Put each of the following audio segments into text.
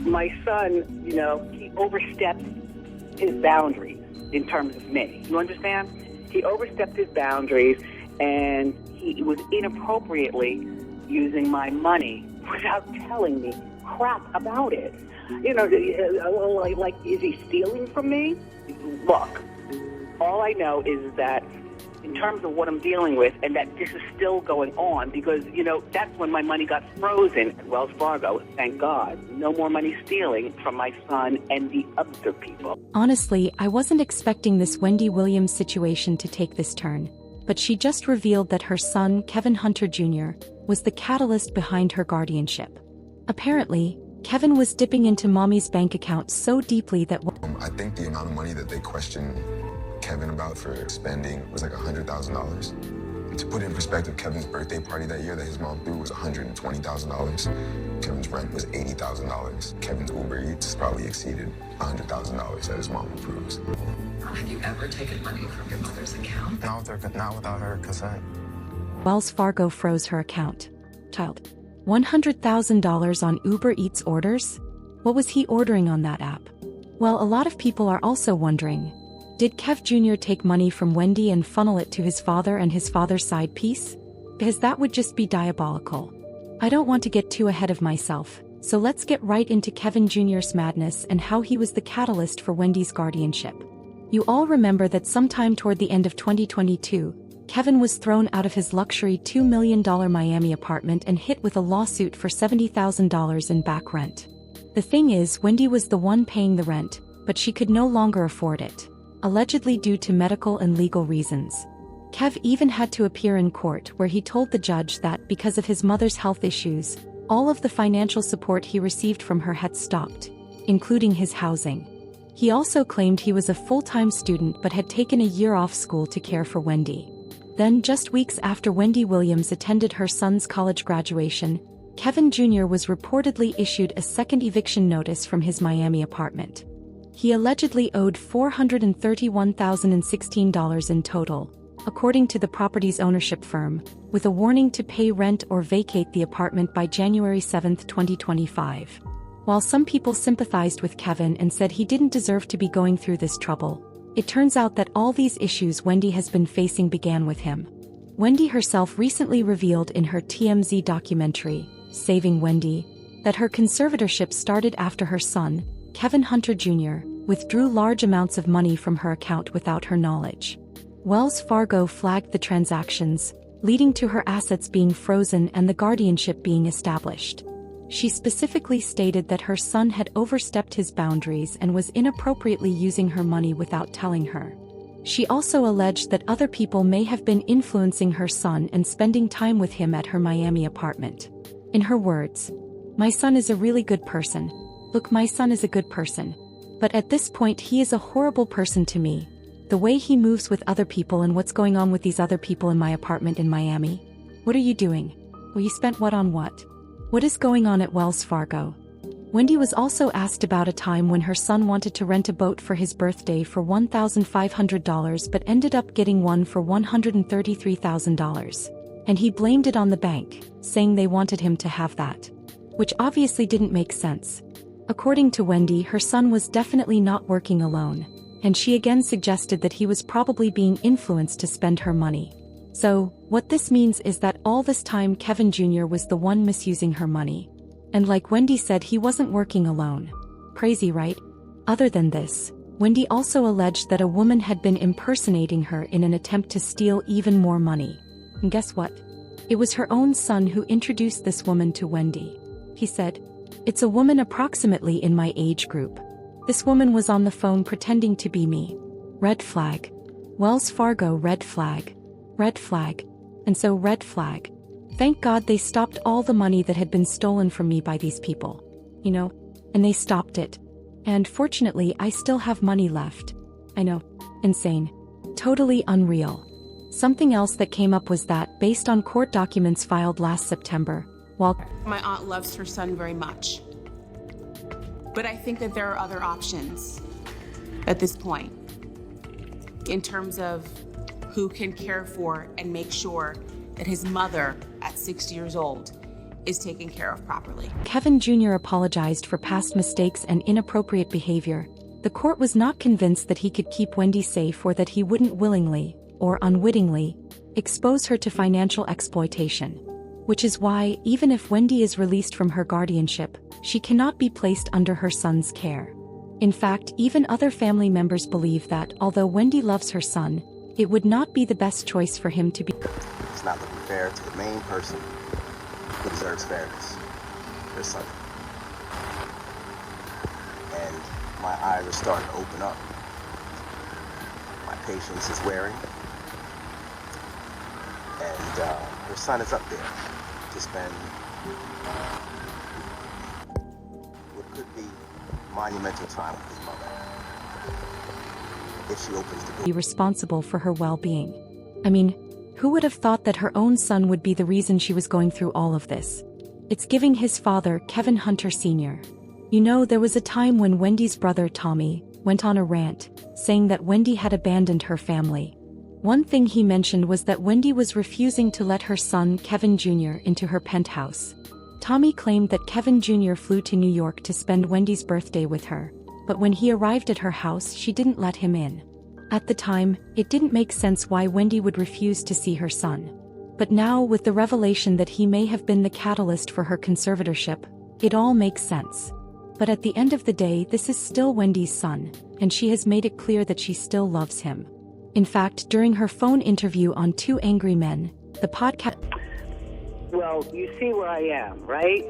My son, he overstepped his boundaries in terms of me. You understand? He overstepped his boundaries, and he was inappropriately using my money without telling me crap about it. Like, is he stealing from me? Look, all I know is that in terms of what I'm dealing with, and that this is still going on, because, that's when my money got frozen at Wells Fargo. Thank God. No more money stealing from my son and the other people. Honestly, I wasn't expecting this Wendy Williams situation to take this turn, but she just revealed that her son, Kevin Hunter Jr., was the catalyst behind her guardianship. Apparently, Kevin was dipping into mommy's bank account so deeply that I think the amount of money that they questioned Kevin about for spending was like $100,000. To put it in perspective, Kevin's birthday party that year that his mom threw was $120,000. Kevin's rent was $80,000. Kevin's Uber Eats probably exceeded $100,000 that his mom approves. Have you ever taken money from your mother's account? Not without her consent. Wells Fargo froze her account. Child. $100,000 on Uber Eats orders? What was he ordering on that app? Well, a lot of people are also wondering, did Kev Jr. take money from Wendy and funnel it to his father and his father's side piece? Because that would just be diabolical. I don't want to get too ahead of myself, so let's get right into Kevin Jr.'s madness and how he was the catalyst for Wendy's guardianship. You all remember that sometime toward the end of 2022, Kevin was thrown out of his luxury $2 million Miami apartment and hit with a lawsuit for $70,000 in back rent. The thing is, Wendy was the one paying the rent, but she could no longer afford it, allegedly due to medical and legal reasons. Kev even had to appear in court where he told the judge that because of his mother's health issues, all of the financial support he received from her had stopped, including his housing. He also claimed he was a full-time student but had taken a year off school to care for Wendy. Then, just weeks after Wendy Williams attended her son's college graduation, Kevin Jr. was reportedly issued a second eviction notice from his Miami apartment. He allegedly owed $431,016 in total, according to the property's ownership firm, with a warning to pay rent or vacate the apartment by January 7, 2025. While some people sympathized with Kevin and said he didn't deserve to be going through this trouble, it turns out that all these issues Wendy has been facing began with him. Wendy herself recently revealed in her TMZ documentary, Saving Wendy, that her conservatorship started after her son, Kevin Hunter Jr., withdrew large amounts of money from her account without her knowledge. Wells Fargo flagged the transactions, leading to her assets being frozen and the guardianship being established. She specifically stated that her son had overstepped his boundaries and was inappropriately using her money without telling her. She also alleged that other people may have been influencing her son and spending time with him at her Miami apartment. In her words, "My son is a really good person. Look, my son is a good person. But at this point he is a horrible person to me. The way he moves with other people and what's going on with these other people in my apartment in Miami. What are you doing? Well, you spent what on what? What is going on at Wells Fargo?" Wendy was also asked about a time when her son wanted to rent a boat for his birthday for $1,500 but ended up getting one for $133,000. And he blamed it on the bank, saying they wanted him to have that. Which obviously didn't make sense. According to Wendy, her son was definitely not working alone, and she again suggested that he was probably being influenced to spend her money. So, what this means is that all this time Kevin Jr. was the one misusing her money. And like Wendy said, he wasn't working alone. Crazy, right? Other than this, Wendy also alleged that a woman had been impersonating her in an attempt to steal even more money. And guess what? It was her own son who introduced this woman to Wendy. He said, "It's a woman approximately in my age group. This woman was on the phone pretending to be me." Red flag. Wells Fargo, red flag. Red flag. And so red flag. Thank God they stopped all the money that had been stolen from me by these people. And they stopped it. And fortunately I still have money left. I know. Insane. Totally unreal. Something else that came up was that, based on court documents filed last September, while my aunt loves her son very much, but I think that there are other options at this point in terms of who can care for and make sure that his mother at 6 years old is taken care of properly. Kevin Jr. apologized for past mistakes and inappropriate behavior. The court was not convinced that he could keep Wendy safe or that he wouldn't willingly, or unwittingly, expose her to financial exploitation. Which is why, even if Wendy is released from her guardianship, she cannot be placed under her son's care. In fact, even other family members believe that, although Wendy loves her son, it would not be the best choice for him to be. It's not looking fair to the main person who deserves fairness, her son. And my eyes are starting to open up. My patience is wearing. And her son is up there to spend what could be monumental time with his mother. If she opens the door. Be responsible for her well-being. I mean, who would have thought that her own son would be the reason she was going through all of this? It's giving his father, Kevin Hunter Sr. You know, there was a time when Wendy's brother Tommy went on a rant, saying that Wendy had abandoned her family. One thing he mentioned was that Wendy was refusing to let her son, Kevin Jr., into her penthouse. Tommy claimed that Kevin Jr. flew to New York to spend Wendy's birthday with her, but when he arrived at her house, she didn't let him in. At the time, it didn't make sense why Wendy would refuse to see her son. But now, with the revelation that he may have been the catalyst for her conservatorship, it all makes sense. But at the end of the day, this is still Wendy's son, and she has made it clear that she still loves him. In fact, during her phone interview on Two Angry Men, the podcast... Well, you see where I am, right?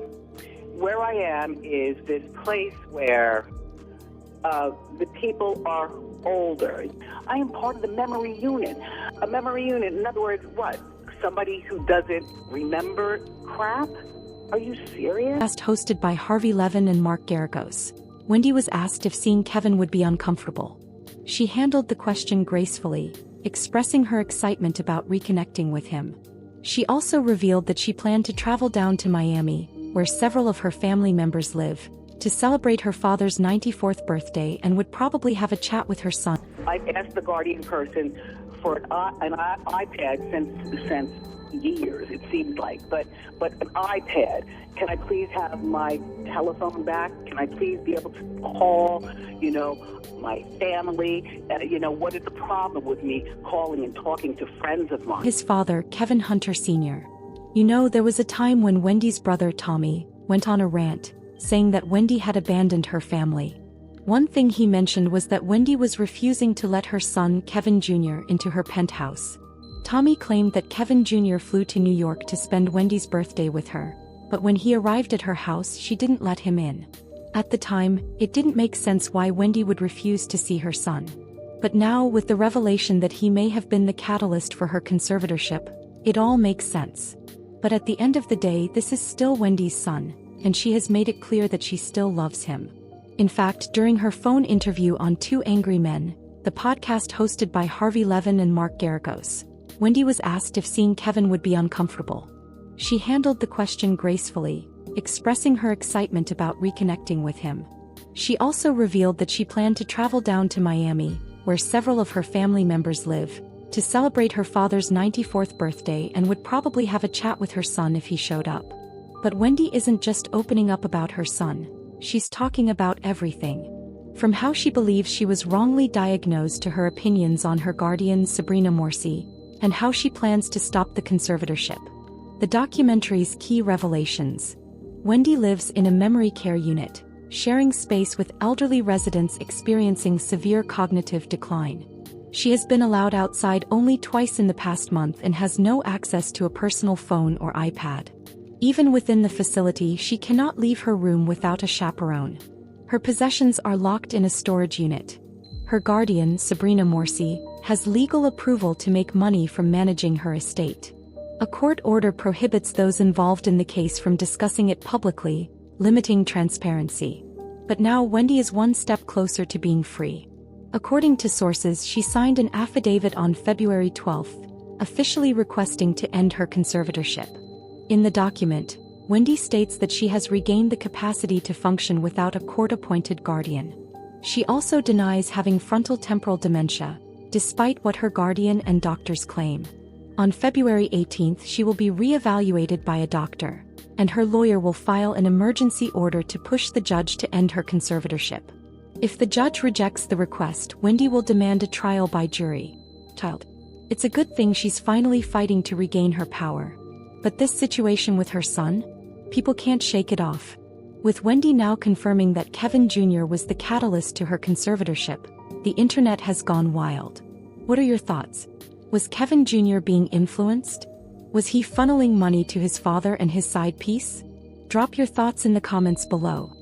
Where I am is this place where the people are older. I am part of the memory unit. A memory unit, in other words, what? Somebody who doesn't remember crap? Are you serious? Hosted by Harvey Levin and Mark Garagos. Wendy was asked if seeing Kevin would be uncomfortable. She handled the question gracefully, expressing her excitement about reconnecting with him. She also revealed that she planned to travel down to Miami, where several of her family members live, to celebrate her father's 94th birthday and would probably have a chat with her son. I've asked the guardian person for an iPad since years, it seems like, but an iPad. Can I please have my telephone back? Can I please be able to call, my family? What is the problem with me calling and talking to friends of mine? His father, Kevin Hunter Sr. You know, there was a time when Wendy's brother Tommy went on a rant, saying that Wendy had abandoned her family. One thing he mentioned was that Wendy was refusing to let her son, Kevin Jr., into her penthouse. Tommy claimed that Kevin Jr. flew to New York to spend Wendy's birthday with her, but when he arrived at her house, she didn't let him in. At the time, it didn't make sense why Wendy would refuse to see her son. But now, with the revelation that he may have been the catalyst for her conservatorship, it all makes sense. But at the end of the day, this is still Wendy's son, and she has made it clear that she still loves him. In fact, during her phone interview on Two Angry Men, the podcast hosted by Harvey Levin and Mark Garagos, Wendy was asked if seeing Kevin would be uncomfortable. She handled the question gracefully, expressing her excitement about reconnecting with him. She also revealed that she planned to travel down to Miami, where several of her family members live, to celebrate her father's 94th birthday and would probably have a chat with her son if he showed up. But Wendy isn't just opening up about her son, she's talking about everything. From how she believes she was wrongly diagnosed to her opinions on her guardian Sabrina Morsi, and how she plans to stop the conservatorship. The documentary's key revelations. Wendy lives in a memory care unit, sharing space with elderly residents experiencing severe cognitive decline. She has been allowed outside only twice in the past month and has no access to a personal phone or iPad. Even within the facility, she cannot leave her room without a chaperone. Her possessions are locked in a storage unit. Her guardian, Sabrina Morsi, has legal approval to make money from managing her estate. A court order prohibits those involved in the case from discussing it publicly, limiting transparency. But now Wendy is one step closer to being free. According to sources, she signed an affidavit on February 12, officially requesting to end her conservatorship. In the document, Wendy states that she has regained the capacity to function without a court-appointed guardian. She also denies having frontal-temporal dementia, despite what her guardian and doctors claim. On February 18, she will be re-evaluated by a doctor. and her lawyer will file an emergency order to push the judge to end her conservatorship. If the judge rejects the request, Wendy will demand a trial by jury. It's a good thing she's finally fighting to regain her power. But this situation with her son? People can't shake it off. With Wendy now confirming that Kevin Jr. was the catalyst to her conservatorship, the internet has gone wild. What are your thoughts? Was Kevin Jr. being influenced? Was he funneling money to his father and his side piece? Drop your thoughts in the comments below.